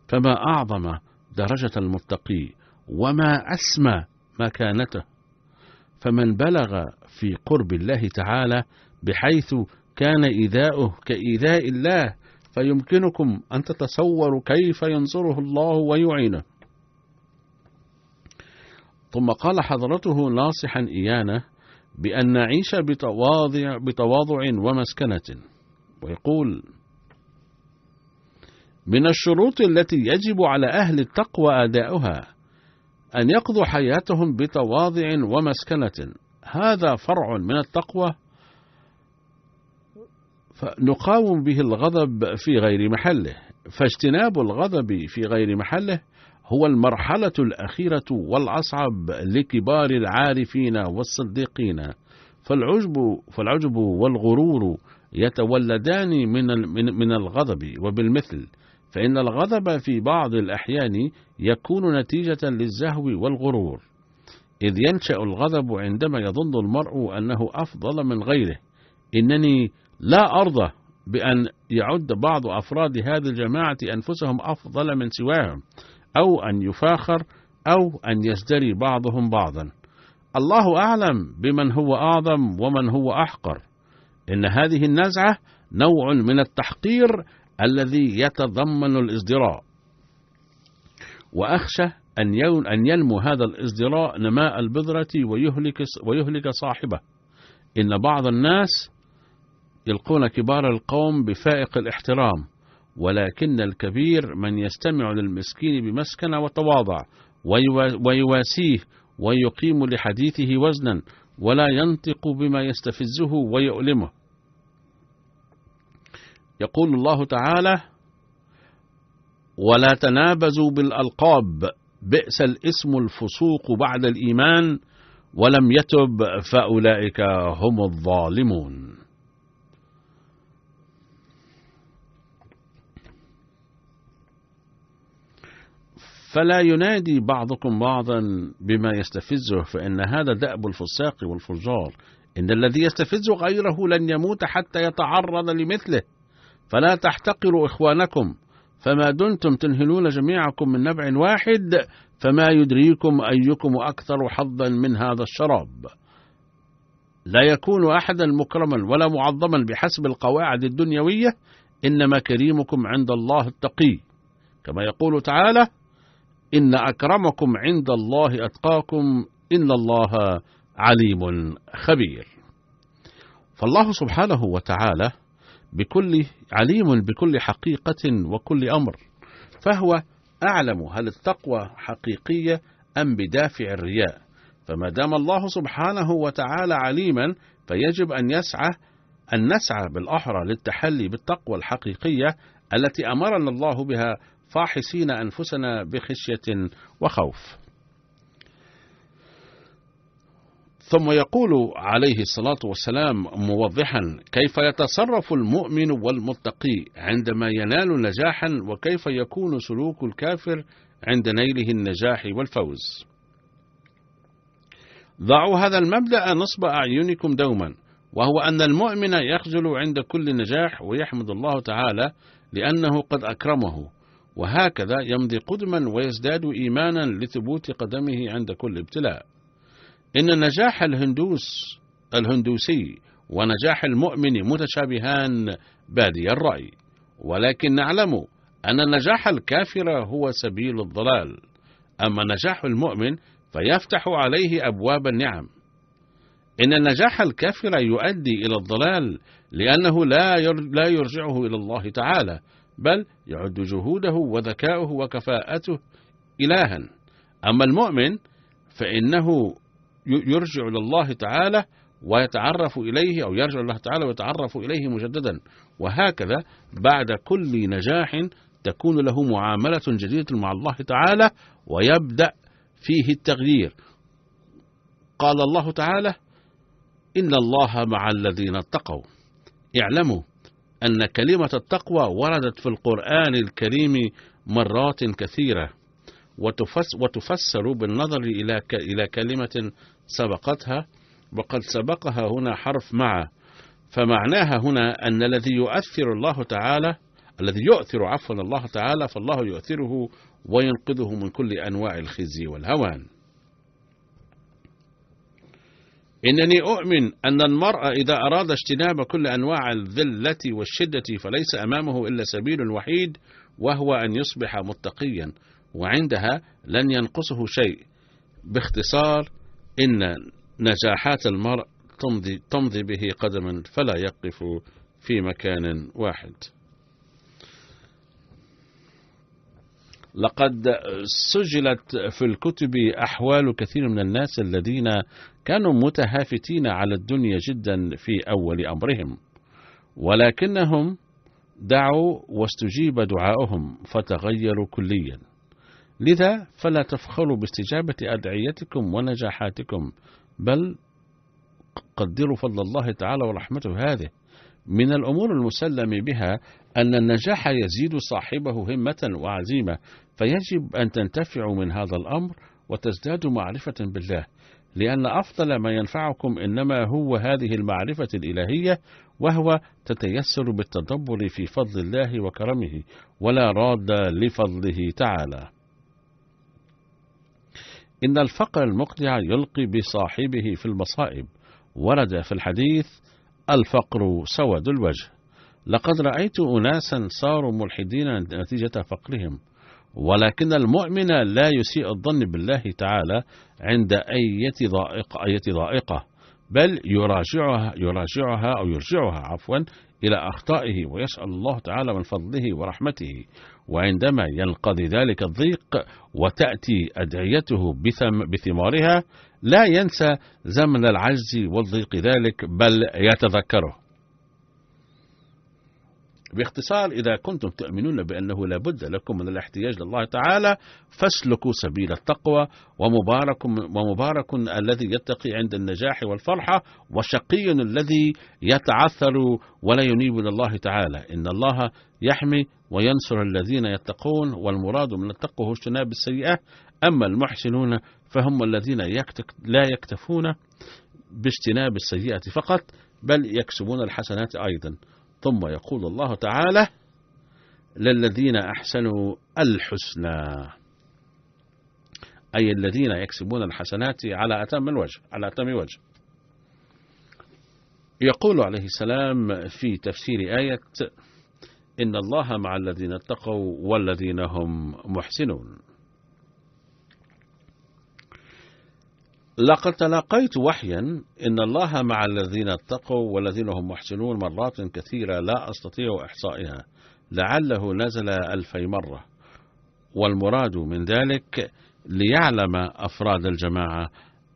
فما أعظم درجة المتقي وما أسمى مكانته. فمن بلغ في قرب الله تعالى بحيث كان إيذاؤه كإيذاء الله فيمكنكم أن تتصوروا كيف ينصره الله ويعينه. ثم قال حضرته ناصحا إيانا بأن نعيش بتواضع ومسكنة، ويقول: من الشروط التي يجب على أهل التقوى أداؤها أن يقضوا حياتهم بتواضع ومسكنة، هذا فرع من التقوى فنقاوم به الغضب في غير محله، فاجتناب الغضب في غير محله هو المرحلة الأخيرة والأصعب لكبار العارفين والصديقين، فالعجب والغرور يتولدان من الغضب، وبالمثل فإن الغضب في بعض الأحيان يكون نتيجة للزهو والغرور، إذ ينشأ الغضب عندما يظن المرء أنه أفضل من غيره. إنني لا أرضى بأن يعد بعض أفراد هذه الجماعة أنفسهم أفضل من سواهم، أو أن يفاخر، أو أن يزدري بعضهم بعضا. الله أعلم بمن هو أعظم ومن هو أحقر. إن هذه النزعة نوع من التحقير الذي يتضمن الازدراء، وأخشى أن ينمو هذا الازدراء نماء البذرة ويهلك صاحبه. إن بعض الناس يلقون كبار القوم بفائق الاحترام، ولكن الكبير من يستمع للمسكين بمسكنة وتواضع، ويواسيه ويقيم لحديثه وزنا، ولا ينطق بما يستفزه ويؤلمه. يقول الله تعالى: ولا تنابزوا بالألقاب بئس الاسم الفسوق بعد الإيمان ولم يتب فأولئك هم الظالمون. فلا ينادي بعضكم بعضا بما يستفزه، فإن هذا دأب الفساق والفجار. إن الذي يستفز غيره لن يموت حتى يتعرض لمثله. فلا تحتقروا إخوانكم، فما دمتم تنهلون جميعكم من نبع واحد، فما يدريكم أيكم أكثر حظا من هذا الشراب. لا يكون أحدا مكرما ولا معظما بحسب القواعد الدنيوية، إنما كريمكم عند الله التقي، كما يقول تعالى: إن أكرمكم عند الله أتقاكم إن الله عليم خبير. فالله سبحانه وتعالى عليم بكل حقيقة وكل أمر، فهو أعلم هل التقوى حقيقية أم بدافع الرياء. فما دام الله سبحانه وتعالى عليما، فيجب أن نسعى بالأحرى للتحلي بالتقوى الحقيقية التي أمرنا الله بها، فاحصين أنفسنا بخشية وخوف. ثم يقول عليه الصلاة والسلام موضحا كيف يتصرف المؤمن والمتقي عندما ينال نجاحا، وكيف يكون سلوك الكافر عند نيله النجاح والفوز. ضعوا هذا المبدأ نصب أعينكم دوما، وهو أن المؤمن يخجل عند كل نجاح ويحمد الله تعالى لأنه قد أكرمه، وهكذا يمضي قدما ويزداد إيمانا لثبوت قدمه عند كل ابتلاء. إن نجاح الهندوسي ونجاح المؤمن متشابهان بادي الرأي، ولكن نعلم أن نجاح الكافر هو سبيل الضلال، أما نجاح المؤمن فيفتح عليه أبواب النعم. إن نجاح الكافر يؤدي إلى الضلال لأنه لا يرجعه إلى الله تعالى، بل يعد جهوده وذكاؤه وكفاءته إلها. أما المؤمن فإنه يرجع إلى الله تعالى ويتعرف إليه، أو يرجع الله تعالى ويتعرف إليه مجددا، وهكذا بعد كل نجاح تكون له معاملة جديدة مع الله تعالى ويبدأ فيه التغيير. قال الله تعالى: إن الله مع الذين اتقوا. اعلموا أن كلمة التقوى وردت في القرآن الكريم مرات كثيرة، وتفسر بالنظر إلى كلمة سبقتها، وقد سبقها هنا حرف مع، فمعناها هنا أن الذي يؤثر الله تعالى فالله يؤثره وينقذه من كل أنواع الخزي والهوان. إنني أؤمن أن المرء إذا أراد اجتناب كل أنواع الذلة والشدة فليس أمامه إلا سبيل وحيد، وهو أن يصبح متقيا، وعندها لن ينقصه شيء. باختصار، إن نجاحات المرء تمضي به قدما فلا يقف في مكان واحد. لقد سجلت في الكتب أحوال كثير من الناس الذين كانوا متهافتين على الدنيا جدا في أول أمرهم، ولكنهم دعوا واستجيب دعاؤهم فتغيروا كليا. لذا فلا تفخروا باستجابة أدعيتكم ونجاحاتكم، بل قدروا فضل الله تعالى ورحمته. هذه من الأمور المسلم بها أن النجاح يزيد صاحبه همة وعزيمة، فيجب أن تنتفعوا من هذا الأمر وتزدادوا معرفة بالله، لأن أفضل ما ينفعكم إنما هو هذه المعرفة الإلهية، وهو تتيسر بالتدبر في فضل الله وكرمه، ولا راد لفضله تعالى. إن الفقر المقطع يلقي بصاحبه في المصائب. ورد في الحديث: الفقر سود الوجه. لقد رأيت أناسا صاروا ملحدين نتيجة فقرهم، ولكن المؤمن لا يسيء الظن بالله تعالى عند أي ضائقة، بل يرجعها إلى أخطائه، ويسأل الله تعالى من فضله ورحمته. وعندما ينقضي ذلك الضيق وتأتي أدعيته بثمارها، لا ينسى زمن العجز والضيق ذلك، بل يتذكره. باختصار، إذا كنتم تؤمنون بأنه لا بد لكم من الاحتياج لله تعالى، فاسلكوا سبيل التقوى، ومبارك الذي يتقي عند النجاح والفرحة، وشقي الذي يتعثر ولا ينيب إلى الله تعالى. إن الله يحمي وينصر الذين يتقون، والمراد من التقوى هو اجتناب السيئة. أما المحسنون فهم الذين لا يكتفون باجتناب السيئة فقط، بل يكسبون الحسنات أيضا. ثم يقول الله تعالى: للذين أحسنوا الحسنى، أي الذين يكسبون الحسنات على أتم وجه. يقول عليه السلام في تفسير آية: إن الله مع الذين اتقوا والذين هم محسنون. لقد تلقيت وحيا إن الله مع الذين اتقوا والذين هم محسنون مرات كثيرة لا أستطيع إحصائها، لعله نزل 2000 مرة. والمراد من ذلك ليعلم أفراد الجماعة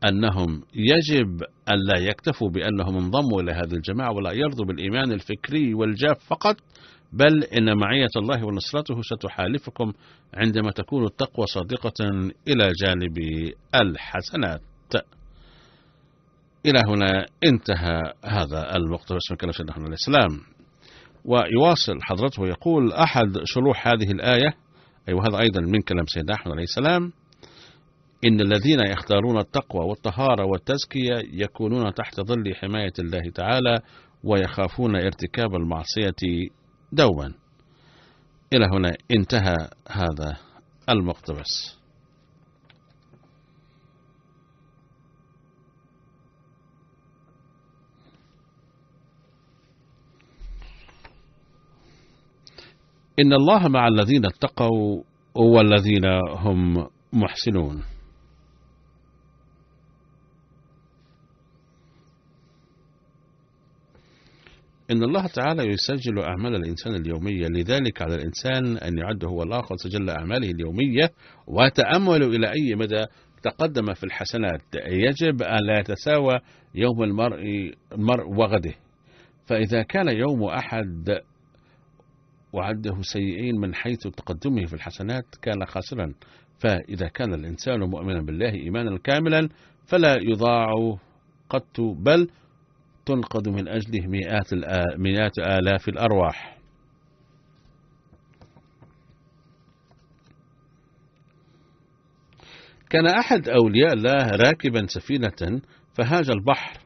أنهم يجب أن لا يكتفوا بأنهم انضموا إلى هذه الجماعة ولا يرضوا بالإيمان الفكري والجاف فقط، بل إن معية الله ونصرته ستحالفكم عندما تكون التقوى صادقة إلى جانب الحسنات. إلى هنا انتهى هذا المقتبس من كلام سيدنا أحمد عليه السلام. ويواصل حضرته ويقول: أحد شروح هذه الآية، وهذا أيضا من كلام سيدنا أحمد عليه السلام: إن الذين يختارون التقوى والطهارة والتزكية يكونون تحت ظل حماية الله تعالى، ويخافون ارتكاب المعصية دوما. إلى هنا انتهى هذا المقتبس. إن الله مع الذين اتقوا والذين هم محسنون. إن الله تعالى يسجل أعمال الإنسان اليومية، لذلك على الإنسان أن يعد هو الآخر سجل أعماله اليومية، وتأمل إلى أي مدى تقدم في الحسنات. يجب أن لا يتساوى يوم المرء وغده، فإذا كان يوم أحد وعده سيئين من حيث تقدمه في الحسنات كان خاسرا. فإذا كان الإنسان مؤمنا بالله إيمانا كاملا فلا يضاع قط، بل تنقذ من أجله مئات آلاف الأرواح. كان أحد أولياء الله راكبا سفينة فهاج البحر،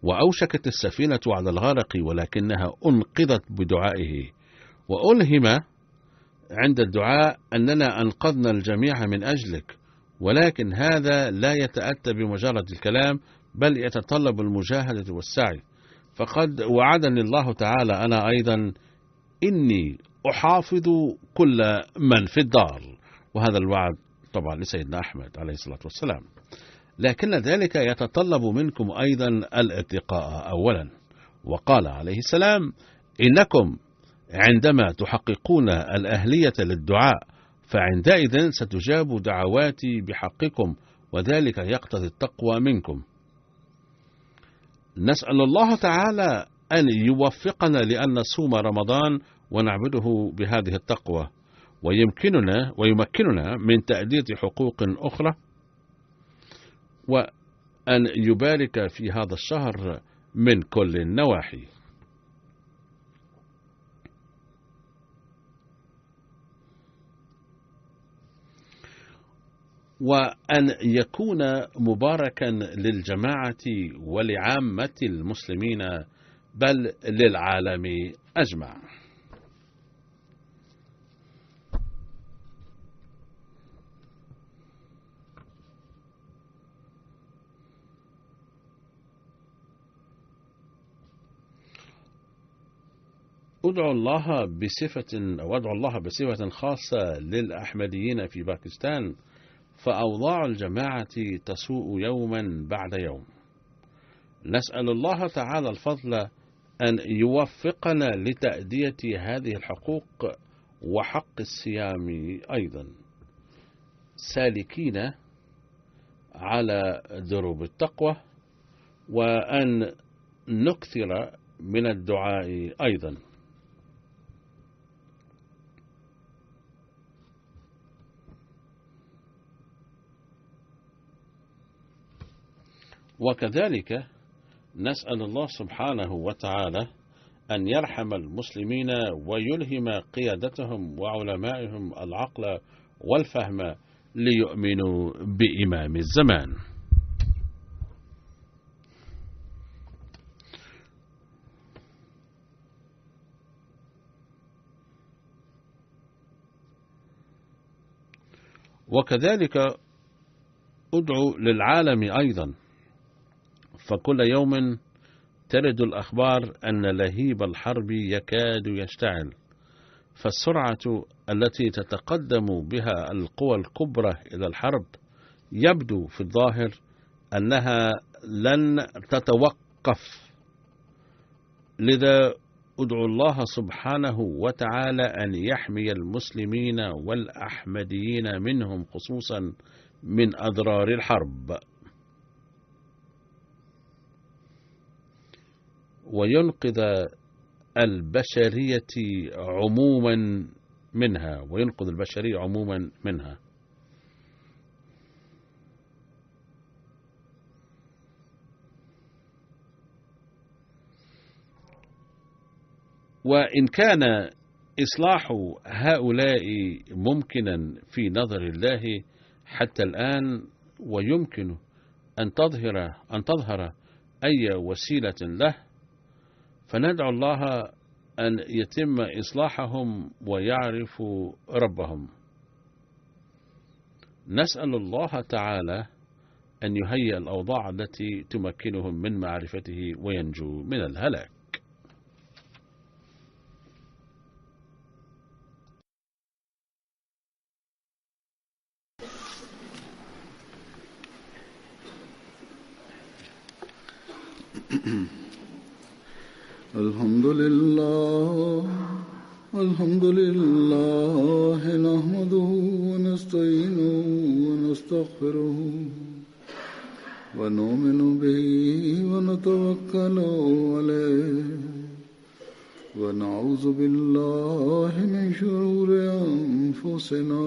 وأوشكت السفينة على الغرق، ولكنها أنقذت بدعائه، وألهم عند الدعاء أننا أنقذنا الجميع من أجلك، ولكن هذا لا يتأتى بمجرد الكلام، بل يتطلب المجاهدة والسعي. فقد وعدني الله تعالى أنا أيضا إني أحافظ كل من في الدار، وهذا الوعد طبعا لسيدنا أحمد عليه الصلاة والسلام. لكن ذلك يتطلب منكم أيضا الارتقاء أولا. وقال عليه السلام: إنكم عندما تحققون الأهلية للدعاء فعندئذ ستجاب دعواتي بحقكم، وذلك يقتضي التقوى منكم. نسأل الله تعالى أن يوفقنا لأن نصوم رمضان ونعبده بهذه التقوى، ويمكننا من تأدية حقوق أخرى، وأن يبارك في هذا الشهر من كل النواحي. وأن يكون مباركا للجماعة ولعامة المسلمين بل للعالم أجمع. أدعو الله بصفة خاصة للأحمديين في باكستان، فأوضاع الجماعة تسوء يوما بعد يوم. نسأل الله تعالى الفضل أن يوفقنا لتأدية هذه الحقوق وحق الصيام أيضا، سالكين على دروب التقوى، وأن نكثر من الدعاء أيضا. وكذلك نسأل الله سبحانه وتعالى أن يرحم المسلمين ويلهم قيادتهم وعلمائهم العقل والفهم ليؤمنوا بإمام الزمان. وكذلك أدعو للعالم أيضا، فكل يوم ترد الأخبار أن لهيب الحرب يكاد يشتعل، فالسرعة التي تتقدم بها القوى الكبرى إلى الحرب يبدو في الظاهر أنها لن تتوقف. لذا أدعو الله سبحانه وتعالى أن يحمي المسلمين والأحمديين منهم خصوصا من أضرار الحرب، وينقذ البشرية عموما منها. وإن كان إصلاح هؤلاء ممكنا في نظر الله حتى الآن، ويمكن أن تظهر أي وسيلة له، فندعو الله أن يتم إصلاحهم ويعرفوا ربهم. نسأل الله تعالى أن يهيئ الأوضاع التي تمكنهم من معرفته وينجو من الهلاك. الحمد لله نحمده ونستعينه ونستغفره ونؤمن به ونتوكل عليه ونعوذ بالله من شرور أنفسنا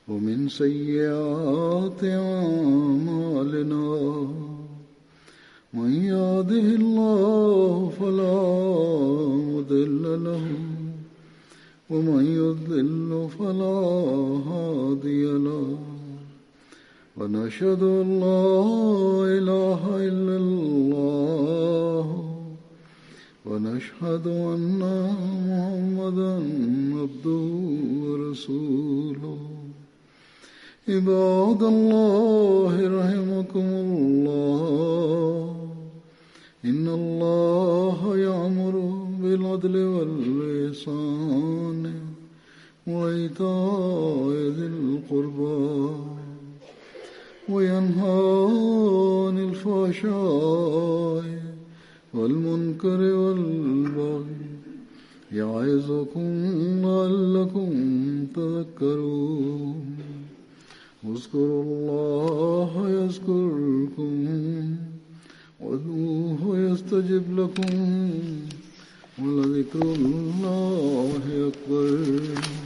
ومن سيئات أعمالنا. من يهده الله فلا مضل له ومن يضلل فلا هادي له. ونشهد أن لا إله إلا الله ونشهد أن محمدا عبده ورسوله. عباد الله رحمكم الله، إن الله يأمر بالعدل والإحسان وإيتاء ذي القربى وينهى عن الفحشاء والمنكر والبغي يعظكم لعلكم تذكرون. اذكروا الله يذكركم يستجب لكم ولذكر الله أكبر.